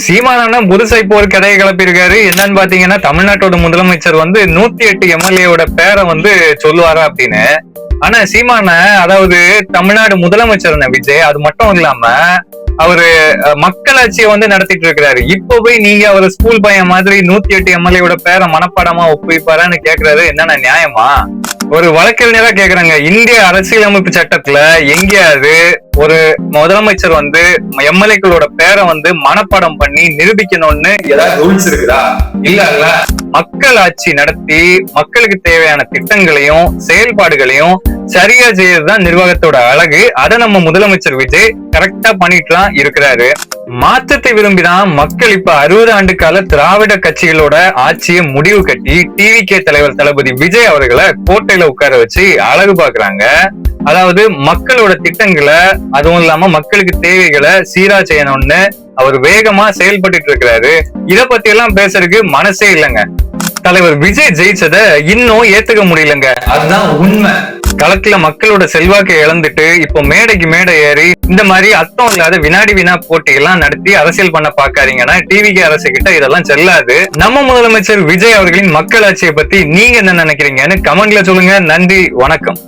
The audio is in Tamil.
சீமானா புதுசா இப்போ ஒரு கதையை கிளப்பியிருக்காரு. என்னன்னு பாத்தீங்கன்னா, தமிழ்நாட்டோட முதலமைச்சர் 108 எம்எல்ஏவோட பேரை சொல்லுவாரா அப்படின்னு. ஆனா சீமான, அதாவது தமிழ்நாடு முதலமைச்சர் விஜய், அது மட்டும் இல்லாம அவரு மக்களாட்சியை நடத்திட்டு இருக்கிறாரு. இப்ப போய் நீங்க அவரு ஸ்கூல் பையன் மாதிரி 108 எம்எல்ஏவோட பேரை மனப்பாடமா ஒப்புவிப்பாரான்னு கேக்குறாரு. என்னன்னா நியாயமா? ஒரு வழக்கறிஞரா கேக்குறாங்க, இந்திய அரசியலமைப்பு சட்டத்துல எங்கேயாவது ஒரு முதலமைச்சர் எம்எல்ஏக்களோட பேரை மனப்பாடம் பண்ணி நிரூபிக்கணும்னு ஏதாவது ரூல்ஸ் இருக்குதா? இல்ல. மக்கள் ஆட்சி நடத்தி மக்களுக்கு தேவையான திட்டங்களையும் செயல்பாடுகளையும் சரியா செய்யறதுதான் நிர்வாகத்தோட அழகு. அதை நம்ம முதலமைச்சர் விஜய் கரெக்டா பண்ணிட்டு இருக்கிறாரு. மாற்றத்தை விரும்பிதான் மக்கள் இப்ப 60 ஆண்டு கால திராவிட கட்சிகளோட ஆட்சியை முடிவு கட்டி டிவிகே தலைவர் தளபதி விஜய் அவர்களை கோட்டையில உட்கார வச்சு அழகு பாக்குறாங்க. அதாவது மக்களோட திட்டங்களை, அதுவும் இல்லாம மக்களுக்கு தேவைகளை சீரா செய்யணும்னு அவர் வேகமா செயல்பட்டு இருக்கிறாரு. இத பத்தி எல்லாம் பேசுறதுக்கு மனசே இல்லைங்க. தலைவர் விஜய் ஜெயிச்சத இன்னும் ஏத்துக்க முடியலங்க. அதுதான் உண்மை. களத்துல மக்களோட செல்வாக்கை இழந்துட்டு இப்போ மேடைக்கு மேடை ஏறி இந்த மாதிரி அர்த்தம் இல்லாத வினாடி வினா போட்டியெல்லாம் நடத்தி அரசியல் பண்ண பாக்காதீங்கன்னா டிவிகே அரசு கிட்ட இதெல்லாம் செல்லாது. நம்ம முதலமைச்சர் விஜய் அவர்களின் மக்களாட்சியை பத்தி நீங்க என்ன நினைக்கிறீங்கன்னு கமெண்ட்ல சொல்லுங்க. நன்றி, வணக்கம்.